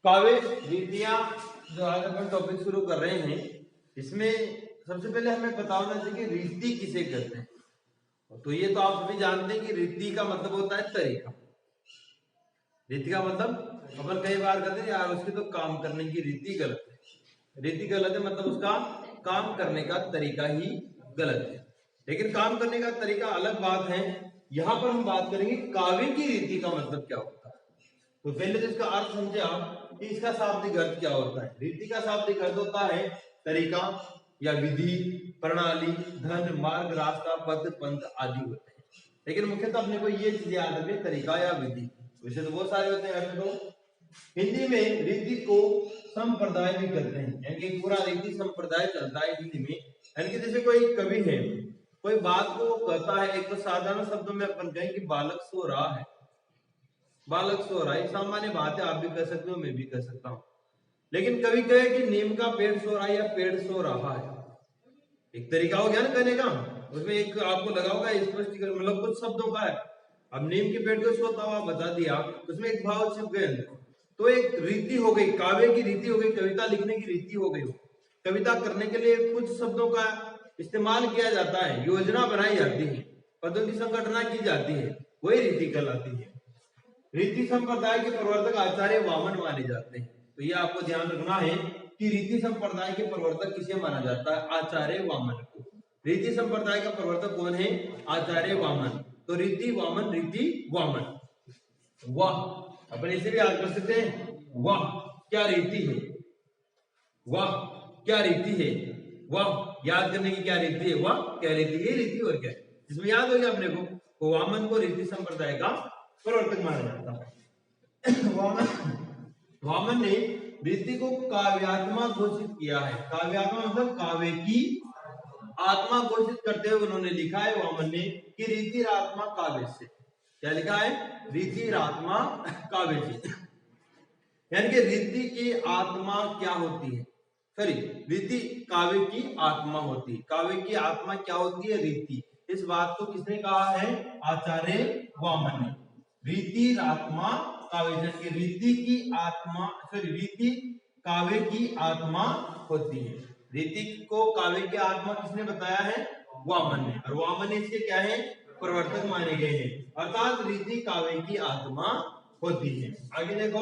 काव्य रीतियां जो आज अपन टॉपिक शुरू कर रहे हैं, इसमें सबसे पहले हमें पता होना चाहिए कि रीति किसे कहते हैं। तो ये तो आप सभी जानते हैं कि रीति का मतलब होता है तरीका। रीति का मतलब अपन कई बार कहते हैं यार उसकी तो काम करने की रीति गलत है। रीति गलत है मतलब उसका काम करने का तरीका ही गलत है। लेकिन काम करने का तरीका अलग बात है। यहाँ पर हम बात करेंगे काव्य की रीति का मतलब क्या होता है। तो पहले तो इसका अर्थ समझे आप कि इसका शाब्दिक अर्थ क्या होता है। रीति का शाब्दिक अर्थ होता है तरीका या विधि, प्रणाली, धन, मार्ग, रास्ता, पथ, पंथ आदि होते हैं। लेकिन मुख्यतः अपने को ये चीज याद रखनी, तरीका या विधि। वैसे तो बहुत सारे होते हैं अर्थ। तो हिंदी में रीति को संप्रदाय भी कहते हैं, यानी कि पूरा रीति संप्रदाय चलता है हिंदी में। यानी कि जैसे कोई कवि है, कोई बात को कहता है, एक तो साधारण शब्दों में अपन कहें कि बालक सो रहा है, बालक सो रहा है, सामान्य बात है, आप भी कह सकते हो, मैं भी कह सकता हूँ। लेकिन कभी कहे कि नीम का पेड़ सो रहा है या पेड़ सो रहा है, एक तरीका हो गया ना कहने का। उसमें एक आपको लगा होगा स्पष्टीकरण, मतलब कुछ शब्दों का है। अब नीम के पेड़ को सोता हुआ बता दिया, उसमें एक भाव छिप गए, तो एक रीति हो गई, काव्य की रीति हो गई, कविता लिखने की रीति हो गई। कविता करने के लिए कुछ शब्दों का इस्तेमाल किया जाता है, योजना बनाई जाती है, पदों की संगठना की जाती है, वही रीति कहलाती है। रीति संप्रदाय के प्रवर्तक आचार्य वामन माने जाते हैं। तो ये आपको ध्यान रखना है कि रीति संप्रदाय के प्रवर्तक किसे माना जाता है, आचार्य वामन को। रीति संप्रदाय का प्रवर्तक कौन है, आचार्य वामन। तो रीति वामन, रीति वामन। वाह, अपन इसे भी याद कर सकते हैं, वाह क्या रीति है, वाह क्या रीति है, वाह याद करने की क्या रीति है, वाह क्या रीति है, रीति और क्या है, इसमें याद हो गया अपने को। तो वामन को रीति संप्रदाय का प्रवर्तक माना जाता है। वामन ने रीति को काव्यात्मा घोषित किया है। काव्यात्मा मतलब काव्य की आत्मा घोषित करते हुए उन्होंने लिखा है वामन ने कि रीति आत्मा काव्य से। क्या लिखा है, रीति आत्मा काव्य से। यानी कि रीति की आत्मा क्या होती है, सॉरी, रीति काव्य की आत्मा होती है। काव्य की आत्मा क्या होती है, रीति। इस बात को किसने कहा है, आचार्य वामन ने। रीति आत्मा काव्य, की रीति की आत्मा, सॉरी, रीति काव्य की आत्मा होती है। रीति को काव्य की आत्मा किसने बताया है, वामन ने। और वामन ने इसके क्या है, प्रवर्तक माने गए हैं। अर्थात रीति काव्य की आत्मा होती है। आगे देखो,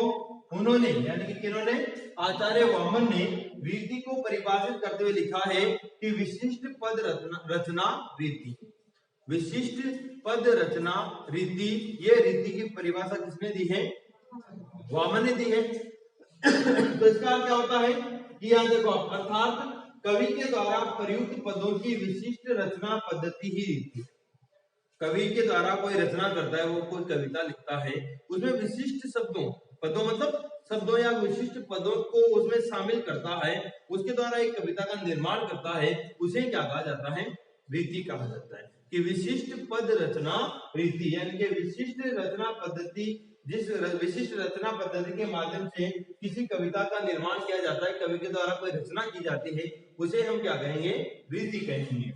उन्होंने यानी कि किन्होंने, आचार्य वामन ने रीति को परिभाषित करते हुए लिखा है कि विशिष्ट पद रचना रीति। विशिष्ट पद रचना रीति, ये रीति की परिभाषा किसने दी है, वामन ने दी है। तो इसका क्या होता है कि यहाँ देखो, अर्थात कवि के द्वारा प्रयुक्त पदों की विशिष्ट रचना पद्धति ही रीति। कवि के द्वारा कोई रचना करता है, वो कोई कविता लिखता है, उसमें विशिष्ट शब्दों, पदों मतलब शब्दों या विशिष्ट पदों को उसमें शामिल करता है, उसके द्वारा एक कविता का निर्माण करता है, उसे क्या कहा जाता है, रीति कहा जाता है। कि विशिष्ट पद रचना रीति, यानी कि विशिष्ट रचना पद्धति, जिस विशिष्ट रचना पद्धति के माध्यम से किसी कविता का निर्माण किया जाता है, कवि के द्वारा कोई रचना की जाती है, उसे हम क्या कहेंगे, रीति कहेंगे।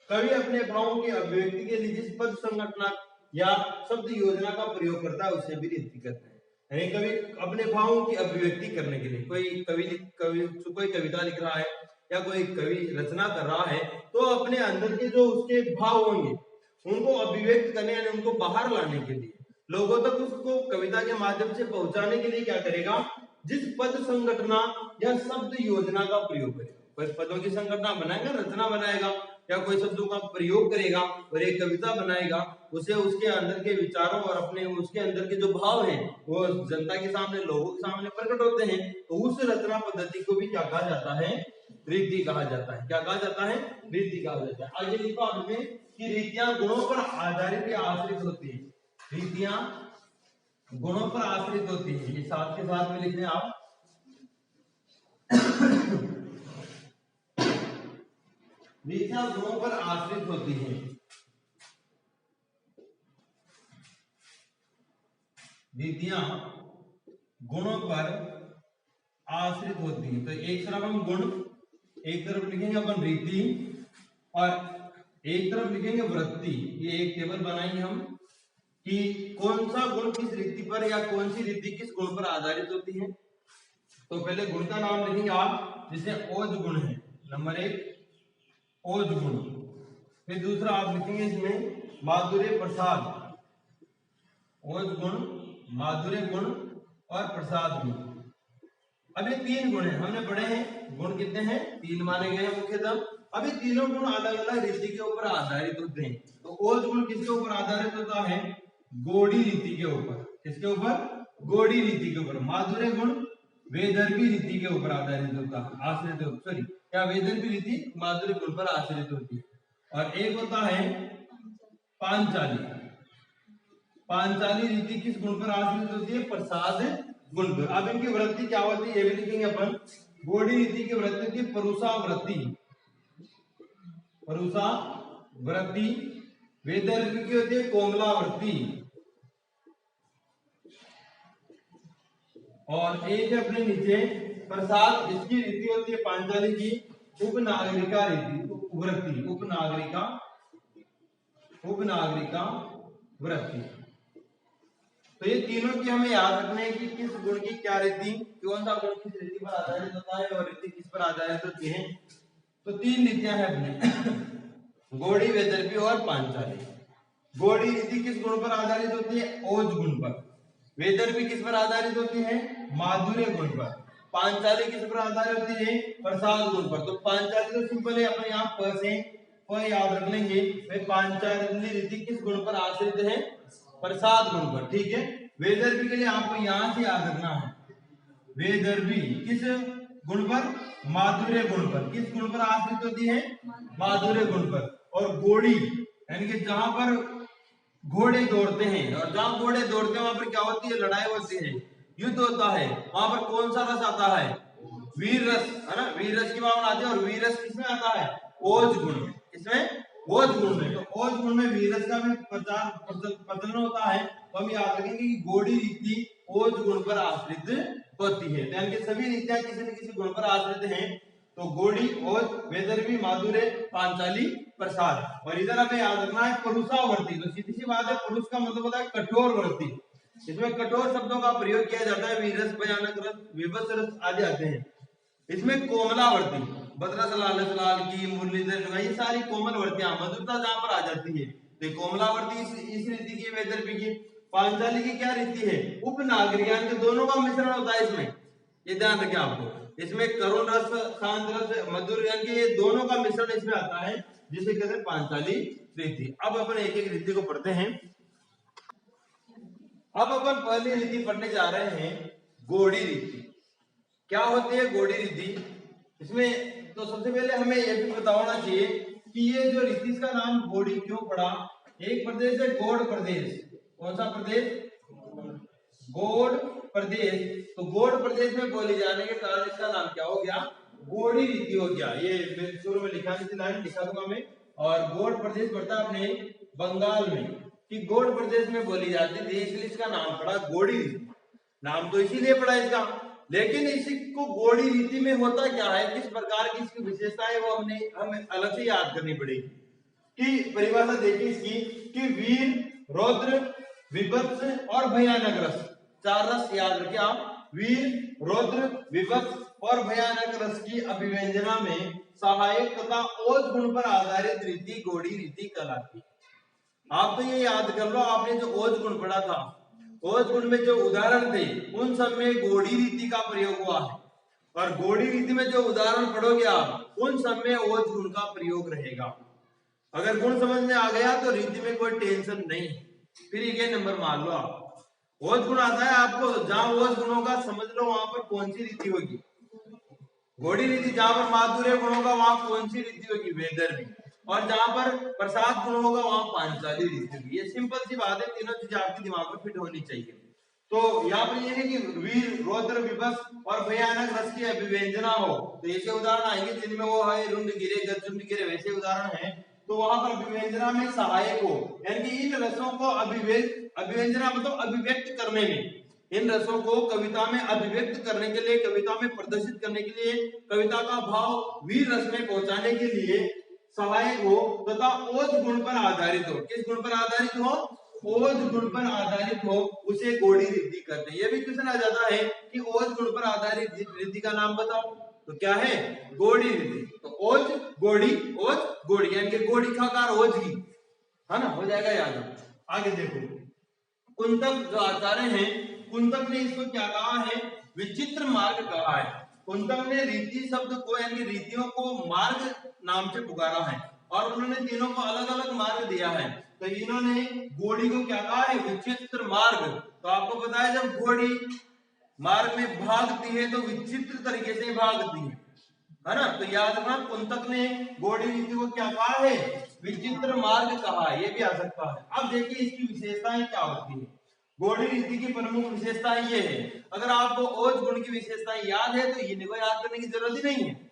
कवि अपने भावों की अभिव्यक्ति के लिए जिस पद संगठना या शब्द योजना का प्रयोग करता है, उसे भी रीति कहते हैं। यानी कवि अपने भावों की अभिव्यक्ति करने के लिए, कोई कविता लिख रहा है या कोई कवि रचना कर रहा है, तो अपने अंदर के जो उसके भाव होंगे उनको अभिव्यक्त करने, यानी उनको बाहर लाने के लिए, लोगों तक उसको कविता के माध्यम से पहुंचाने के लिए क्या करेगा, जिस पद संगठना या शब्द योजना का प्रयोग करेगा। कोई पदों की संगठना बनाएगा, रचना बनाएगा, या कोई शब्दों का प्रयोग करेगा और एक कविता बनाएगा, उसे उसके अंदर के विचारों और अपने उसके अंदर के जो भाव हैं वो जनता के सामने, लोगों के सामने प्रकट होते हैं। तो उस रचना पद्धति को भी क्या कहा जाता है, रीति कहा जाता है। क्या कहा जाता है, रीति कहा जाता है। आगे लिखो आपने कि रीतियां गुणों पर आधारित या आश्रित होती है। रीतियां गुणों पर आश्रित होती है, ये साथ के साथ में लिख दें आप। रीतियां गुणों पर आश्रित होती हैं। रीतियां गुणों पर आश्रित होती हैं। तो एक तरफ हम गुण, एक तरफ लिखेंगे अपन रीति, और एक तरफ लिखेंगे वृत्ति। ये एक टेबल बनाएंगे हम कि कौन सा गुण किस रीति पर, या कौन सी रीति किस गुण पर आधारित होती है। तो पहले गुण का नाम लिखेंगे आप, जिसमें ओज गुण है, नंबर 1 ओज गुण। फिर दूसरा आप लिखेंगे इसमें माधुर्य प्रसाद, ओज गुण, माधुर्य गुण और प्रसाद गुण। अब ये 3 गुण है, हमने पढ़े हैं गुण कितने हैं, 3 माने गए हैं मुख्यतः। अब ये तीनों गुण अलग अलग रीति के ऊपर आधारित होते हैं। तो ओज गुण किसके ऊपर आधारित होता है, गोडी रीति के ऊपर। किसके ऊपर, गोडी रीति के ऊपर। माधुर्य गुण वेदर्भी रीति के ऊपर आधारित होता है, आश्रित, सॉरी क्या वेदर्भी रीति माधुर्य गुण पर आश्रित होती है। और एक होता है पांचाली, पांचाली रीति किस गुण पर आश्रित होती है, प्रसाद गुण पर। अब इनकी वृत्ति क्या होती है ये भी लिखेंगे अपन। गोडी रीति की वृत्ति होती है परुषा वृत्ति, परुषा वृत्ति। वेदर्भी की होती है कोमला वृत्ति। और एक है अपने नीचे प्रसाद, इसकी रीति होती है पांचाली की उपनागरिका रीति, वृत्ति, उपनागरिका, उपनागरिका वृत्ति। तो ये तीनों की हमें याद रखना है कि किस गुण की क्या रीति, कौन सा गुण किस रीति पर आधारित होता है और रीति किस पर आधारित होती है। तो 3 रीतियां हैं अपने गोडी, वेदर्भी और पांचाली। गोडी रीति किस गुण पर आधारित होती है, ओज गुण पर। वेदर्भी किस पर आधारित होती है, माधुर्य गुण पर। पांचाली किस पर आधारित होती है, प्रसाद गुण पर। तो पांचाली तो सिंपल है, अपने यहाँ प से प याद रख लेंगे। पांचाली रीति किस गुण पर आश्रित है, प्रसाद गुण पर, ठीक है। वेदर्भी के लिए आपको यहाँ से याद रखना है, वेदर्भी किस गुण पर, माधुर्य गुण पर। किस गुण पर आश्रित होती है, माधुर्य गुण पर। और गोडी यानी कि जहां पर घोड़े दौड़ते हैं, और जहां घोड़े दौड़ते हैं वहां पर क्या होती है, लड़ाई होती है, युद्ध होता है। वहां पर कौन सा रस आता है, वीर रस, है ना, वीर रस की भावना आती है। और वीर रस किसमें आता है, ओज गुण में। इसमें ओज गुण में, तो ओज गुण में वीर रस का भी प्रचलन होता है। तो हम याद रखेंगे कि गोडी रीति ओज गुण पर आश्रित होती है। यानी कि सभी रीतियां किसी न किसी गुण पर आश्रित हैं। तो गोडी, ओज, वेदर्भी, माधुर्य, पांचाली, प्रसाद। और इधर हमें याद रखना है परुषावर्ती। तो सीधी सी बात है, परुष का मतलब होता है कठोर वृत्ति। इसमें कठोर शब्दों का प्रयोग किया जाता है, वीरस, भयानक रस, विभत्स रस आदि आते हैं। इसमें कोमलावर्ती, बदरस, लालच, लाल की, मुरलीधर, ये सारी कोमल वर्तियां, मधुरता जहां पर आ जाती है। तो कोमलावर्ती इस रीति की, वेदर्भी की। पांचाली की क्या रीति है, उपनागरिक, यानी कि दोनों का मिश्रण होता है इसमें, ये ध्यान रखें आपको। इसमें करुण रस, शांत रस, मधुर, यानी कि ये दोनों का मिश्रण इसमें आता है, जिसे कहते हैं पांचाली रीति। अब अपन एक एक रीति को पढ़ते हैं। अब अपन पहली रीति पढ़ने जा रहे हैं, गोडी रीति। क्या होती है गोडी रीति, इसमें तो सबसे पहले हमें यह भी बताना चाहिए कि ये जो रीति, इसका नाम गोडी क्यों पड़ा। एक प्रदेश है गोड़ प्रदेश, कौन सा प्रदेश, गोड़ प्रदेश। तो गोड़ प्रदेश में बोली जाने के कारण इसका नाम क्या हो गया, गोडी रीति हो गया। ये शुरू में लिखा नहीं, लाइन लिखा दूंगा मैं। और गोड़ प्रदेश पड़ता है अपने बंगाल में, कि गोड़ प्रदेश में बोली जाती थी, इसलिए इसका नाम पड़ा गोडी रीति। नाम तो इसीलिए पड़ा इसका, लेकिन इसी को गोडी रीति में होता क्या है, किस प्रकार की इसकी विशेषता है, वो हमें अलग से याद करनी पड़ेगी। कि परिभाषा देखिए इसकी, कि वीर, रौद्र, विभत्स और भयानक रस, 4 रस याद रखिए आप। वीर, रौद्र, विभत्स और भयानक रस की अभिव्यंजना में सहायक तथा ओज गुण पर आधारित रीति गोडी रीति कहलाती है। आप तो ये याद कर लो, आपने जो ओज गुण पढ़ा था, ओज गुण में जो उदाहरण थे उन सब में गोडी रीति का प्रयोग हुआ है। और गोडी रीति में जो उदाहरण पढ़ोगे आप, उन सब में ओज गुण का प्रयोग रहेगा। अगर गुण समझ में आ गया तो रीति में कोई टेंशन नहीं। फिर ये नंबर मान लो आप, ओज गुण आता है आपको, जहां ओज गुण होगा समझ लो वहां पर कौन सी रीति होगी, गोडी रीति। जहां पर माधुर्य गुण होगा वहां कौन सी रीति होगी, वेदर्भी। और जहां पर प्रसाद गुण होगा वहां पांचाली रीति होगी। ये सिंपल सी बात है, तीनों चीजें आपके दिमाग में फिट होनी चाहिए। तो यहाँ पर यह है कि वीर, रौद्र, विभत्स और भयानक रस की अभिव्यंजना हो, तो ऐसे उदाहरण आएंगे जिनमें वो है रुंड गिरे, गजरुंड गिरे, वैसे उदाहरण है। तो वहां पर अभिव्यंजना में सहायक हो, यानी कि इन रसों को अभिव्यंजना मतलब अभिव्यक्त करने में, इन रसों को कविता में अभिव्यक्त करने के लिए, कविता में प्रदर्शित करने के लिए, कविता का भाव वीर रस में पहुंचाने के लिए सहायक हो तथा ओज गुण पर आधारित हो। किस गुण पर आधारित हो, ओज गुण पर आधारित हो, उसे गोडी रीति कहते हैं। यह भी क्वेश्चन आ जाता है कि ओज गुण पर आधारित रीति का नाम बताओ, तो क्या है गोड़ी रीति। तो ओज गोड़ी, ओज गोड़ी यानी कि गोड़ी का आकार ओज की, है ना, हो जाएगा याद। आगे देखो, कुंतक जो आचार्य हैं, कुंतक ने इसको क्या कहा है, विचित्र मार्ग कहा है। कुंतक ने रीति शब्द को यानी कि रीतियों को मार्ग नाम से पुकारा है और उन्होंने तीनों को अलग अलग मार्ग दिया है। तो इन्होंने घोड़ी को क्या कहा है, विचित्र मार्ग। तो आपको पता है जब घोड़ी मार्ग में भागती है तो विचित्र तरीके से भागती है ना। तो याद रखना, कुंतक ने घोड़ी रीति को क्या कहा है, विचित्र मार्ग कहा है, ये भी आ सकता है। अब देखिए इसकी विशेषताएं क्या होती है। घोड़ी रीति की प्रमुख विशेषताएं ये है, अगर आपको ओज गुण की विशेषताएं याद है तो इनको याद करने की जरूरत ही नहीं है,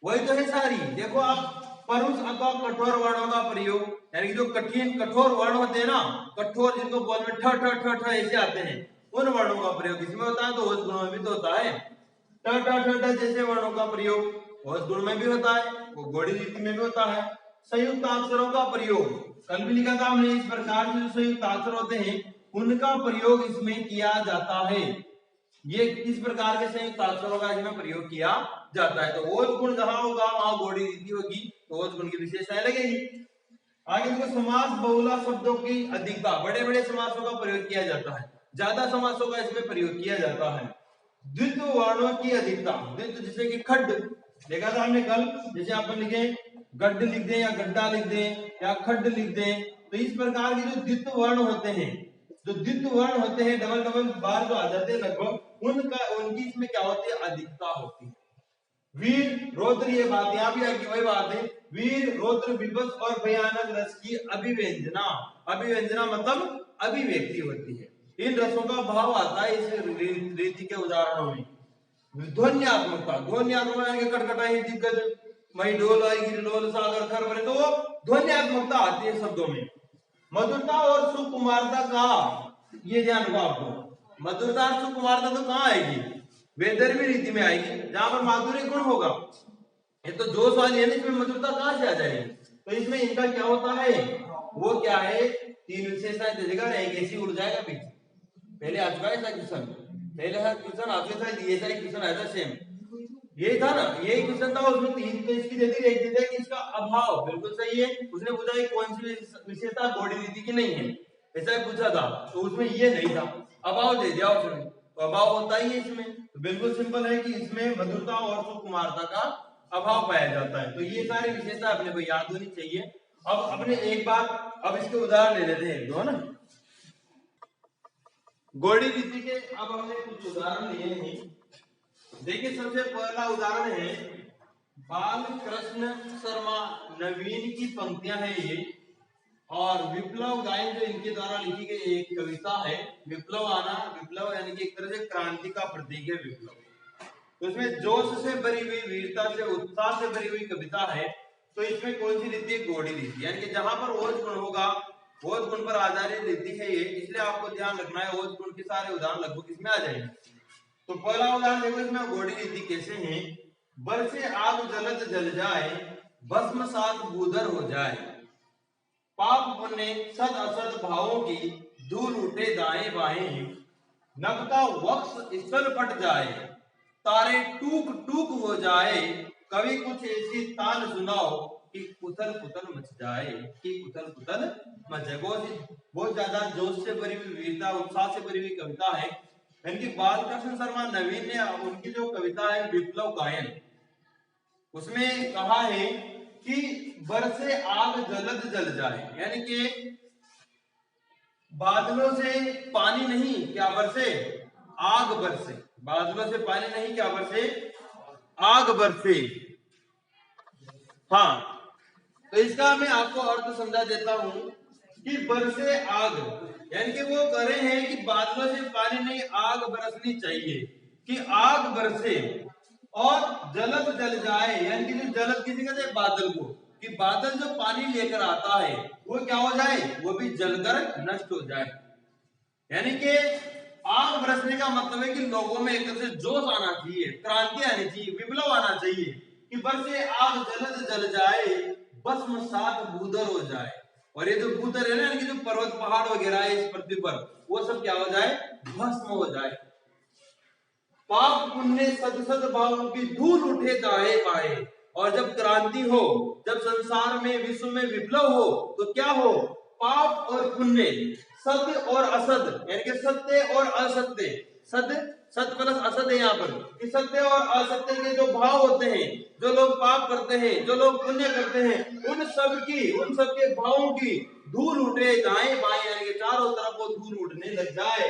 वही तो है सारी। देखो आप परुष अथवा कठोर वर्णों का प्रयोग, यानी जो कठिन कठोर वर्ण होते हैं ना, कठोर जिनको बोल में ठ ठ ठ ठ ऐसे आते हैं, उन वर्णों का प्रयोग इसमें होता है। तो ओज गुण में भी तो होता है, ट ठ ठ ठ जैसे वर्णों का प्रयोग ओज गुण में भी होता है, वो घोड़ी रीति में भी होता है। संयुक्त अक्षरों का प्रयोग, कल भी लिखा था हमने, इस प्रकार के जो संयुक्त अक्षर होते हैं उनका प्रयोग इसमें किया जाता है। ये किस प्रकार के संयुक्त अक्षरों का इसमें प्रयोग किया जाता है। तो ओज गुण जहां होगा वहां घोड़ी रीति होगी, तो ओज गुण की विशेषताएं लगेगी। आगे देखो, समास बहुला शब्दों की अधिकता, बड़े बड़े समासों का प्रयोग किया जाता है, ज्यादा समासों का इसमें प्रयोग किया जाता है। द्वित्व वर्णों की अधिकता, द्वित्व जैसे कि खड्ड देखा था हमने कल, जैसे अपन लिखे गड्ढ लिख दें या गड्ढा लिख दें या खड्ड लिख दें, तो इस प्रकार के जो द्वित्व वर्ण होते हैं, जो द्वित्व वर्ण होते हैं डबल डबल बार जो आ जाते हैं लगभग, उनकी इसमें क्या होती है, अधिकता होती है। वीर रौद्र, ये बात यहाँ भी आएगी, वही बात है, वीर रौद्र विभत्स और भयानक रस की अभिव्यंजना, अभिव्यंजना मतलब अभिव्यक्ति होती है। इन रसों का भाव आता है इस रीति के उदाहरणों में। ध्वन्यात्मकता, ध्वन्यात्मकता यानी कटकटाई दिग्गज मई डोल आएगी डोल सागर खर बने, तो वो ध्वन्यात्मकता आती है शब्दों में। मधुरता और सुकुमारता का, ये ध्यान रखो आपको, मधुरता और सुकुमारता तो कहाँ आएगी, वैदर्भी रीति में आएगी, जहां पर माधुर्य गुण होगा। ये तो जोश वाली है ना, इसमें मधुरता कहां से आ जाएगी। तो इसमें इनका क्या होता है, वो क्या है, तीन विशेषताएं दे देगा, एक ऐसी उड़ जाएगा पीछे। पहले आ चुका है ऐसा क्वेश्चन, पहले है क्वेश्चन आपके साथ ये सारे क्वेश्चन आया था सेम, यही था ना, यही क्वेश्चन था, उसमें तीन तो इसकी दे दी, एक दे दिया कि इसका अभाव, बिल्कुल सही है। उसने पूछा कौन सी विशेषता घोड़ी रीति की नहीं है, ऐसा ही पूछा था, तो उसमें ये नहीं था, अभाव दे दिया उसने, तो अभाव होता ही है इसमें। तो बिल्कुल सिंपल है कि इसमें मधुरता और सुकुमारता का अभाव पाया जाता है। तो ये सारी विशेषता अपने को याद होनी चाहिए। अब अपने एक बार अब इसके उदाहरण ले लेते हैं, एक दो ना घोड़ी रीति के। अब हमने कुछ उदाहरण लिए हैं, देखिए सबसे पहला उदाहरण है बाल कृष्ण शर्मा नवीन की पंक्तियां हैं ये, और विप्लव गायन जो इनके द्वारा लिखी गई एक कविता है। विप्लव आना, विप्लव यानी कि एक तरह से क्रांति का प्रतीक है विप्लव। तो इसमें जोश से भरी हुई, वीरता से, उत्साह से भरी हुई कविता है। तो इसमें कौन सी रीति है, घोड़ी रीति, यानी कि जहां पर ओज गुण होगा, ओज गुण पर आधारित रीति है ये, इसलिए आपको ध्यान रखना है, ओज गुण के सारे उदाहरण लगभग इसमें आ जाएंगे। तो पहला उदाहरण देखो, इसमें घोड़ी रीति कैसे है, बरसे आग जलत जल जाए, भस्म सात बूदर हो जाए, पाप पुण्य सद असद भावों की धूल उठे दाएं बाएं, नभता वक्ष स्थल फट जाए, तारे टूक टूक हो जाए, कभी कुछ ऐसी तान सुनाओ कि कुतल कुतल मच जाए, कि कुतल कुतल मच जाए। बहुत ज्यादा जोश से भरी हुई, वीरता उत्साह से भरी हुई कविता है। इनकी बालकृष्ण शर्मा नवीन ने उनकी जो कविता है विप्लव गायन, उसमें कहा है कि बरसे आग जलद जल जाए, यानी कि बादलों से पानी नहीं क्या बरसे, आग बरसे, बादलों से पानी नहीं क्या बरसे, आग बरसे। हाँ, तो इसका मैं आपको अर्थ समझा देता हूं कि बरसे आग, यानी कि वो कह रहे हैं कि बादलों से पानी नहीं, आग बरसनी चाहिए, कि आग बरसे, और जलद जल जाए, यानी कि जो जलद किसी कहते हैं बादल को, कि बादल जो पानी लेकर आता है वो क्या हो जाए, वो भी जलकर नष्ट हो जाए। यानी कि आग बरसने का मतलब है कि लोगों में एक तरह से जोश आना चाहिए, क्रांति आनी चाहिए, विप्लव आना चाहिए, कि बरसे आग जलद जल जाए, भस्म सात बूदर हो जाए। और ये जो बूदर है ना, यानी कि जो पर्वत पहाड़ वगैरह है इस पृथ्वी पर, वो सब क्या हो जाए, भस्म हो जाए। पाप पुण्य सद सद भावों की धूल उठे दाए बाएं। और जब क्रांति हो, जब संसार में विश्व में विप्लव हो, तो क्या हो, पाप और पुण्य, सत्य और असत, यानी कि सत्य और असत्य, सत्य सत्य प्लस असत्य है यहाँ पर, कि सत्य और असत्य के जो भाव होते हैं, जो लोग पाप करते हैं, जो लोग पुण्य करते हैं, उन सब के भावों की धूल उठे दाएं बाएं, यानी कि चारों तरफ वो धूल उठने लग जाए।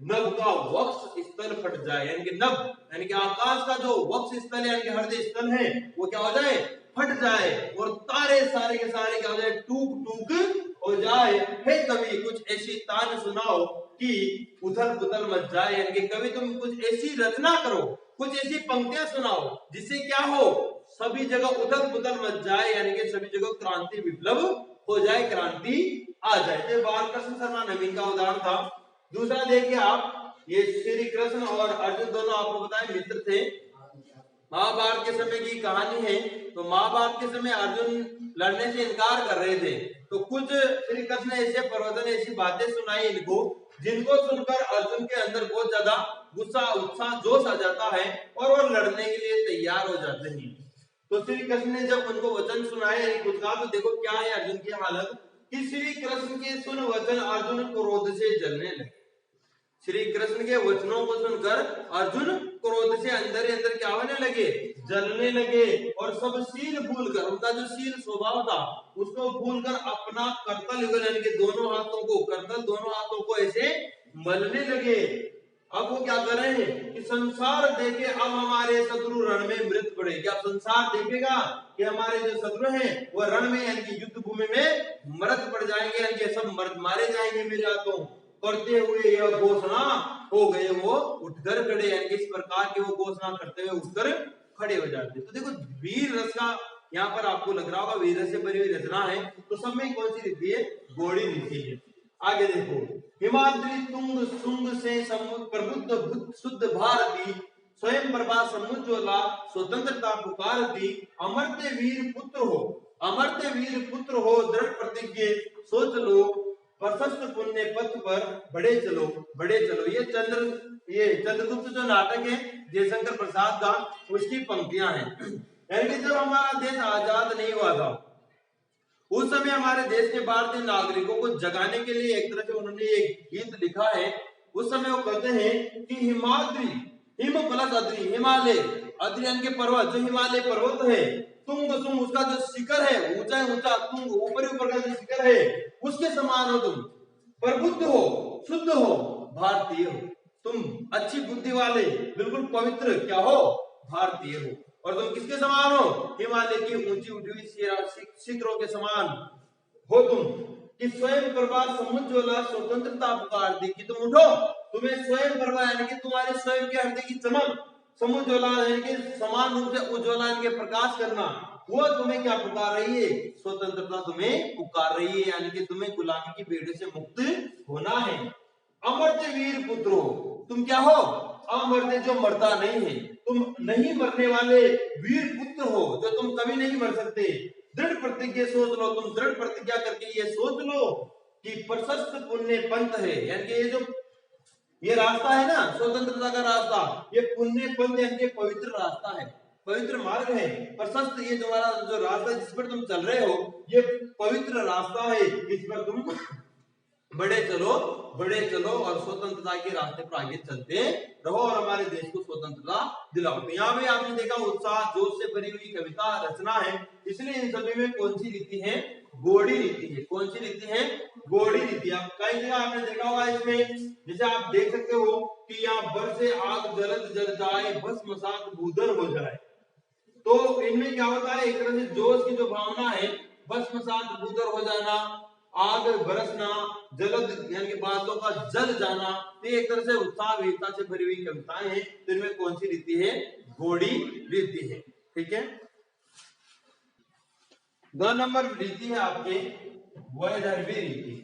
नभ का वक्ष स्थल फट जाए, यानी कि नभ यानी कि आकाश का जो वक्ष स्थल है, यानी कि हृदय स्थल है, वो क्या हो जाए, फट जाए, और तारे सारे के सारे क्या हो जाए, टूक टूक हो जाए। हे कवि कुछ ऐसी तान सुनाओ कि उथल पुथल मच जाए, यानी कि कवि तुम कुछ ऐसी रचना करो, कुछ ऐसी पंक्तियां सुनाओ जिससे क्या हो, सभी जगह उथल पुथल मच जाए, यानी कि सभी जगह क्रांति विप्लव हो जाए, क्रांति आ जाए। तो बालकृष्ण शर्मा नवीन का उदाहरण था। दूसरा देखिए आप, ये श्री कृष्ण और अर्जुन दोनों आपको बताए मित्र थे। महाभारत के समय की कहानी है। तो महाभारत के समय अर्जुन लड़ने से इनकार कर रहे थे, तो कुछ श्री कृष्ण ने ऐसे प्रवचन, ऐसी बातें सुनाई इनको, जिनको सुनकर अर्जुन के अंदर बहुत ज्यादा गुस्सा, उत्साह, जोश आ जाता है और वो लड़ने के लिए तैयार हो जाते हैं। तो श्री कृष्ण ने जब उनको वचन सुनाए कुछ कहा, तो देखो क्या है अर्जुन की हालत, कि श्री कृष्ण के सुन वचन अर्जुन क्रोध से जलने लगे। श्री कृष्ण के वचनों को सुनकर अर्जुन क्रोध से अंदर ही अंदर क्या होने लगे, जलने लगे, और सब शील भूलकर, उनका जो शील स्वभाव था उसको भूलकर अपना करतल युगल, यानी कि दोनों हाथों को, करतल दोनों हाथों को ऐसे मलने लगे। अब वो क्या कर रहे हैं कि संसार देखे अब हमारे शत्रु रण में मृत पड़े। क्या संसार देखेगा कि हमारे जो शत्रु हैं वो रण में, यानी कि युद्ध भूमि में मृत पड़ जाएंगे, यानी कि सब मारे जाएंगे मेरे हाथों, करते हुए यह घोषणा हो गए वो उठकर खड़े, यानी कि इस प्रकार की वो घोषणा करते हुए उठकर खड़े हो जाते। तो देखो वीर रस का यहाँ पर आपको लग रहा होगा, वीर रस से भरी हुई रचना है। तो सब में कौन सी रीति है, गौड़ी रीति है। आगे देखो, हिमाद्री तुंग सुंग से प्रबुद्ध शुद्ध भारती, स्वयं प्रभा समुज्ज्वला स्वतंत्रता पुकारती, अमर्त्य वीर पुत्र हो, अमर्त्य वीर पुत्र हो, दृढ़ प्रतिज्ञ सोच लो, प्रशस्त पुण्य पथ पर बढ़े चलो, बढ़े चलो। ये चंद्रगुप्त जो नाटक है जयशंकर प्रसाद का, उसकी पंक्तियां हैं। यानी कि जब हमारा देश आजाद नहीं हुआ था, उस समय हमारे देश के भारतीय नागरिकों को जगाने के लिए एक तरह से उन्होंने एक गीत लिखा है। उस समय वो कहते हैं कि हिमाद्री, हिम प्लस अद्री, हिमालय, अद्रियन के पर्वत, जो हिमालय पर्वत है, तुंग सुंग उसका जो शिखर है, ऊंचा ऊंचा तुंग, ऊपर ऊपर का जो शिखर है, उसके समान हो तुम, प्रबुद्ध हो, शुद्ध हो, भारतीय हो, तुम अच्छी बुद्धि वाले, बिल्कुल पवित्र क्या हो, भारतीय हो। और तुम किसके समान हो, हिमालय की ऊंची उठी हुई शिखरों के समान हो तुम, कि स्वयं प्रभा समुज्ज्वला स्वतंत्रता पुकारती, कि तुम उठो, तुम्हें स्वयं प्रभा यानी कि तुम्हारे स्वयं के हृदय की चमक, समुज्ज्वला यानी कि समान रूप से उज्ज्वला यानी कि प्रकाश करना, वो तुम्हें क्या पुकार रही है, स्वतंत्रता तुम्हें पुकार रही है, यानी कि तुम्हें गुलामी की बेड़े से मुक्त होना है। अमर्त्य वीर पुत्र हो, तुम क्या हो, अमर्त्य जो मरता नहीं है, तुम नहीं मरने वाले वीर पुत्र हो, जो तुम कभी नहीं मर सकते। दृढ़ प्रतिज्ञा सोच लो, तुम दृढ़ प्रतिज्ञा करके ये सोच लो कि प्रशस्त पुण्य पंथ है, यानी कि ये जो ये रास्ता है ना स्वतंत्रता का रास्ता, ये पुण्य पंथ यानी कि पवित्र रास्ता है, पवित्र मार्ग है। प्रशस्त ये तुम्हारा जो रास्ता जिस पर तुम चल रहे हो, ये पवित्र रास्ता है, इस पर तुम बढ़े चलो, बढ़े चलो, और स्वतंत्रता के रास्ते पर आगे चलते रहो और हमारे देश को स्वतंत्रता दिलाओ। तो यहाँ पे आपने देखा उत्साह जोश से भरी हुई कविता रचना है, इसलिए इन सभी में कौन सी रीति है, गौड़ी रीति है। कौन सी रीति है, गौड़ी रीति। आप कई जगह आपने देखा होगा इसमें, जैसे आप देख सकते हो कि यहाँ बरसे आग जलद जल जाए, भस्म सात भूधर हो जाए। तो इनमें क्या होता है, एक तरह से जोश की जो भावना है, भस्म सात भूधर हो जाना, आग बरसना, जलद यानी कि बादलों का जल जाना, तो एक तरह से उत्साह वीरता से भरी हुई कविताएं हैं। तो इनमें कौन सी रीति है, गौड़ी रीति है। ठीक है, 2 नंबर रीति है आपके वैदर्भी रीति।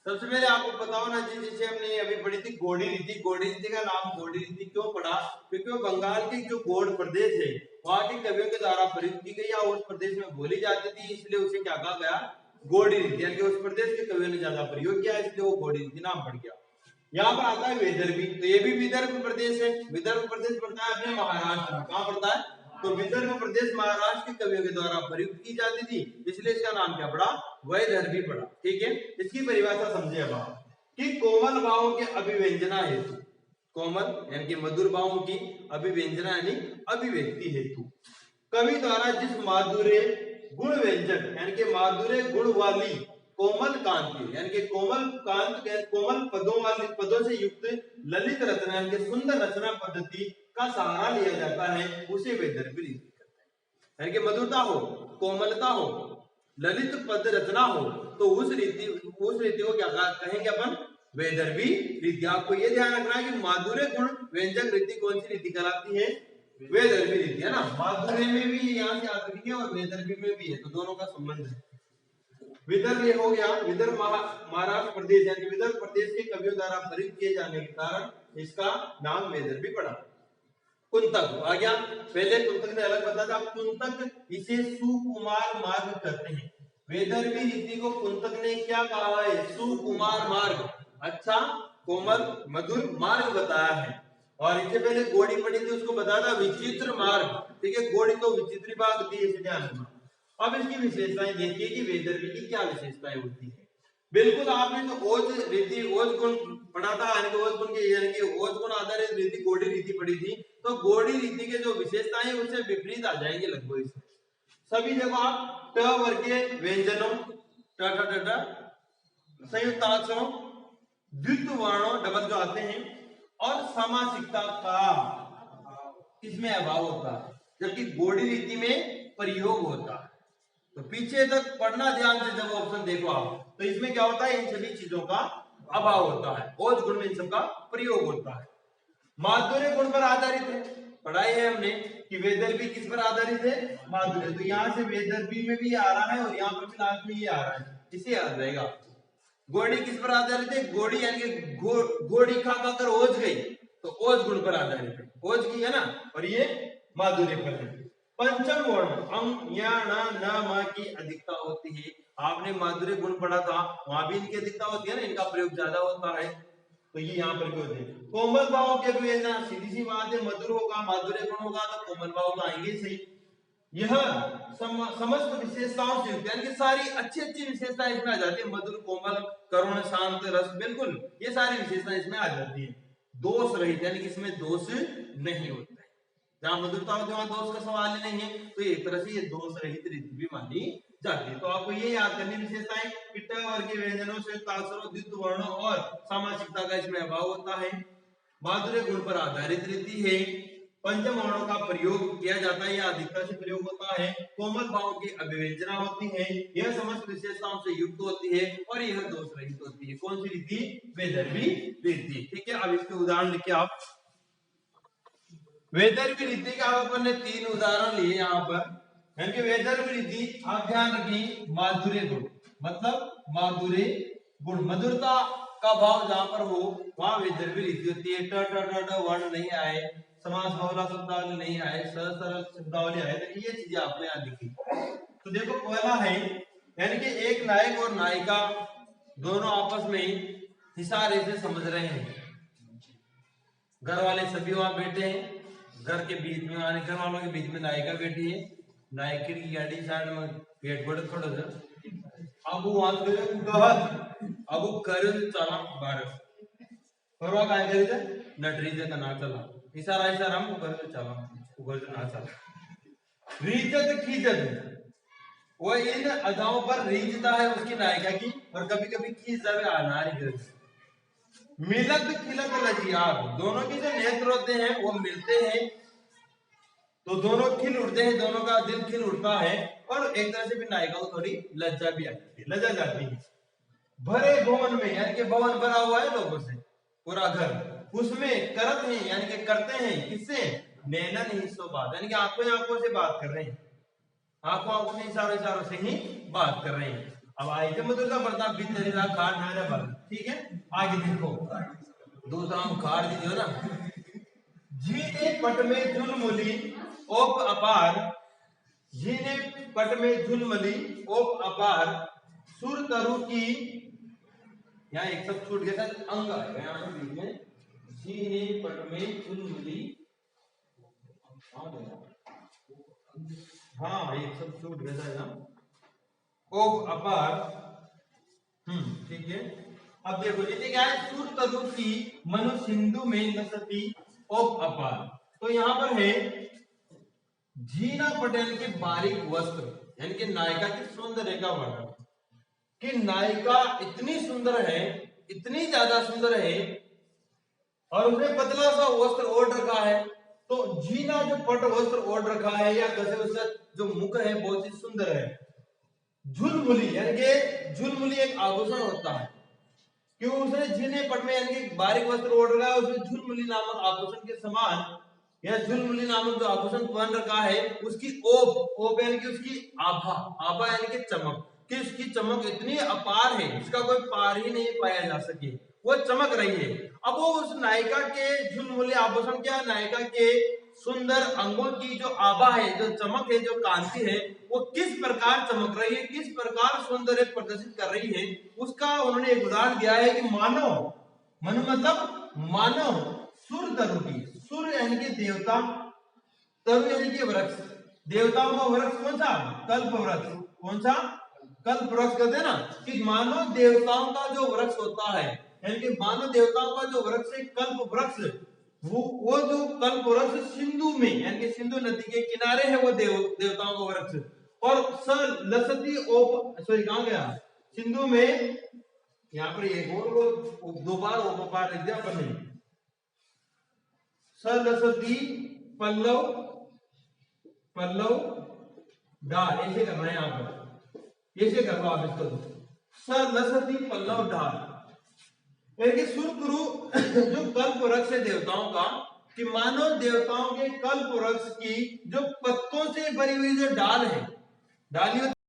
सबसे पहले आपको पता होना चाहिए, जैसे हमने अभी पढ़ी थी गौड़ी रीति। गौड़ी रीति का नाम गौड़ी रीति क्यों पड़ा, क्योंकि वो बंगाल के जो गौड़ प्रदेश है वहां के कवियों के द्वारा प्रयुक्त की गई, और उस प्रदेश में बोली जाती थी, इसलिए उसे क्या कहा गया, गौड़ी रीति, यानी कि उस प्रदेश के कवियों ने ज्यादा प्रयोग किया, इसलिए वो गौड़ी रीति नाम पड़ गया। यहाँ पर आता है विदर्भी, तो ये भी विदर्भ प्रदेश है। विदर्भ प्रदेश पड़ता है अपने महाराष्ट्र में। कहाँ पड़ता है? तो विदर्भ प्रदेश महाराष्ट्र के कवियों के द्वारा प्रयुक्त की जाती थी, इसलिए इसका नाम क्या पड़ा? वैदर्भी पड़ा। ठीक है, इसकी परिभाषा समझे अब आप कि कोमल भावों के अभिव्यंजना हेतु, कोमल यानी कि मधुर भावों की अभिव्यंजना यानी अभिव्यक्ति हेतु कवि द्वारा जिस माधुर्य गुण व्यंजक यानी कि माधुर्य गुण वाली कोमल कांति यानी कि कोमल कांत कोमल पदों से युक्त ललित रचना यानी कि सुंदर रचना पद्धति का सहारा लिया जाता है, उसे वैदर्भी रीति कहते हैं। यानी कि मधुरता हो, कोमलता हो, ललित पद रचना हो, तो उस रीति को क्या कहेंगे अपन? वैदर्भी रीति। आपको ये ध्यान रखना है कि माधुर्य गुण व्यंजक रीति कौन सी रीति कहलाती है? वैदर्भी रीति, है ना। माधुर्य में भी यहाँ से याद रखेंगे और वैदर्भी में भी है, तो दोनों का संबंध है। विदर्भ ये हो गया, विदर्भ महाराष्ट्र प्रदेश यानी विदर्भ प्रदेश के कवियों द्वारा प्रयुक्त किए जाने के कारण इसका नाम वैदर्भी पड़ा। कुंतक आ गया, पहले कुंतक ने अलग बताया था, कुंतक इसे सुकुमार मार्ग कहते हैं। वैदर्भी रीति को कुंतक ने क्या कहा है? सुकुमार मार्ग, अच्छा कोमल मधुर मार्ग बताया है। और इससे पहले गोड़ी पड़ी थी, उसको बताया था विचित्र मार्ग। ठीक है, गोड़ी तो विचित्र भाग दी, इसे ध्यान रखना। अब इसकी विशेषताएं देखिए कि वैदर्भी की क्या विशेषताएं होती है। बिल्कुल आपने तो ओज रीति ओज गुण पढ़ा था, यानी कि ओज गुण की यानी कि ओज गुण आधारित रीति गोड़ी रीति पढ़ी थी, तो गोड़ी रीति के जो विशेषताएं उससे विपरीत आ जाएंगे लगभग इसमें। सभी जगह आप ट वर्गीय व्यंजनों ट ट ट संयुक्त अक्षरों द्वित्व वर्णों डबल जो आते हैं और सामासिकता का इसमें अभाव होता है, जबकि गोड़ी रीति में प्रयोग होता है। तो पीछे तक पढ़ना ध्यान से, जब ऑप्शन देखो आप, तो इसमें क्या होता है? इन सभी चीजों का अभाव होता है, ओज गुण में इन सब का प्रयोग होता है। माधुर्य गुण पर आधारित है, पढ़ाई है हमने कि वैदर्भी किस पर आधारित है? माधुर्य। तो यहाँ से वैदर्भी में भी आ रहा है और यहाँ पर भी लास्ट में ये आ रहा है, इसे याद रहेगा। गोड़ी किस पर आधारित है? गोड़ी यानी कि गोड़ी खा कर ओज गई, तो ओज गुण पर आधारित है, ओज की है ना, और ये माधुर्य पर है। पंचम वर्ण अं या न म की अधिकता होती है। आपने माधुर्य गुण पढ़ा था, वहां भी इनकी अधिकता होती है ना, इनका प्रयोग ज्यादा होता है, तो ये यहाँ पर भी होते हैं। कोमल भावों के अभिव्यंजना, सीधी सी बात है, मधुर होगा, माधुर्य गुण होगा तो कोमल भाव तो आएंगे सही। यह समस्त विशेषताओं से युक्त यानी कि सारी अच्छी अच्छी विशेषताएं इसमें आ जाती है, मधुर, कोमल, करुण, शांत, रस, बिल्कुल ये सारी विशेषताएं इसमें आ जाती है। दोष रहित यानी कि इसमें दोष नहीं होता है। जहां मधुरता होती है वहां दोष का सवाल ही नहीं है, तो एक तरह से ये दोष रहित रीति भी मानी जाती है। तो आपको ये याद करनी विशेषताएं, ट वर्गीय व्यंजनों से अक्षरों द्वित्व वर्णों और सामासिकता का इसमें अभाव होता है। माधुर्य गुण पर आधारित रीति है। पंचम वर्णों का प्रयोग किया जाता है या अधिकता से प्रयोग होता है। कोमल भावों की अभिव्यंजना होती है, यह समस्त विशेषताओं से युक्त होती है और यह दोष रहित होती है। कौन सी रीति? वैदर्भी रीति। ठीक है, अब इसके उदाहरण लिखिए आप। वैदर्भी रीति के अपन ने 3 उदाहरण लिए यहाँ पर, यानी कि वैदर्भी रीति आप ध्यान रखिए, माधुर्य गुण मतलब माधुर्य गुण, मधुरता का भाव जहां पर हो वहां वैदर्भी रीति होती है। ट ट ट वर्ण नहीं आए, समास बहुला शब्दावली नहीं आए, सरल शब्दावली आए, तो ये चीजें आपको याद लिखी। तो देखो पहला है, यानी कि एक नायक और नायिका दोनों आपस में इशारे से समझ रहे हैं। घर वाले सभी वहां बैठे हैं, घर के बीच में आने घर वालों के बीच में नायिका बैठी है, नायक की गाड़ी साइड में गेट बड़ थोड़ा सा अब वहां अब कर चला बारह परवा काय करे नटरीचे ना चला इशारा इशारा हम ऊपर से चला ऊपर से ना चला। रीजत खीजत, वो इन अदाओं पर रीजता है उसकी नायिका की, और कभी कभी खींच जावे अनारी कर। मिलत खिलत लजियाब, दोनों के जो नेत्र होते हैं वो मिलते हैं तो दोनों खिल उठते हैं, दोनों का दिल खिल उठता है, और एक तरह से भी नायिका को थोड़ी लज्जा भी आती है, लज्जा जाती है। भरे भवन में, यानी कि भवन भरा हुआ है लोगों से, पूरा घर, उसमें करत हैं यानी कि करते हैं, किससे? नैनन ही सो बात, यानी कि आंखों आंखों से बात कर रहे हैं, आंखों आंखों से इशारों इशारों से ही बात कर रहे हैं। अब आए थे मधुर का बर्ताव भीतरीला खाट नारे बल, ठीक है। आगे देखो दूसरा खाट दीजिए ना। जीने पट में झुलमुली ओप अपार, जीने पट में झुलमुली ओप अपार, सुर तरु की यहाँ एक शब्द छूट गया था, अंग आएगा यहाँ पर बीच में, झीने पट में झुलमुली, हाँ एक शब्द छूट गया था यहाँ, ओप अपार, ठीक है। अब देखो जैसे क्या है, सुर तरु की मनु सिंधु में नसती ओप अपार, तो यहाँ पर है झीना पटेल के बारीक वस्त्र, यानी कि नायिका की सौंदर्य का वर्णन, कि नायिका इतनी सुंदर है, इतनी ज्यादा सुंदर है, और उसने पतला सा वस्त्र ओढ़ रखा है। तो जीना जो पट वस्त्र ओढ़ रखा है या कैसे उसका जो मुख है बहुत ही सुंदर है। झुलमुली यानी कि झुलमुली एक आभूषण होता है, क्यों उसने जीने पट में यानी कि बारीक वस्त्र ओढ़ रखा है, उसने झुलमुली नामक आभूषण के समान या झुलमुली नामक जो आभूषण पहन रखा है, उसकी ओप यानी कि उसकी आभा यानी कि चमक, कि उसकी चमक इतनी अपार है, इसका कोई पार ही नहीं पाया जा सके, वो चमक रही है। अब वो उस नायिका के झुलमुली आभूषण क्या, नायिका के सुंदर अंगों की जो आभा है, जो चमक है, जो कांति है, वो किस प्रकार चमक रही है, किस प्रकार सौंदर्य प्रदर्शित कर रही है, उसका उन्होंने एक उदाहरण दिया है कि मानो, मनु मतलब मानो सुर तरु की, सुर यानी कि देवता, तरु यानी कि वृक्ष, देवताओं का वृक्ष कौन सा, कल्प वृक्ष, कौन सा, कल्प वृक्ष कहते हैं ना, कि मानव देवताओं का जो वृक्ष होता है, यानी कि मानव देवताओं का जो वृक्ष है कल्प वृक्ष, वो जो कल्प वृक्ष सिंधु में यानी कि सिंधु नदी के किनारे है, वो देवताओं का वृक्ष, और स लसती ओप, सॉरी कहां गया, सिंधु में, यहाँ पर एक और दो बार ओपार लिख दिया अपन ने, स लसती पल्लव पल्लव डाल, ऐसे करना है यहाँ पर, ऐसे कर लो आप इसको, स लसती पल्लव डाल, यानी कि सुरपुरु जो कल्प वृक्ष है देवताओं का, कि मानव देवताओं के कल्प वृक्ष की जो पत्तों से भरी हुई जो डाल है, डाली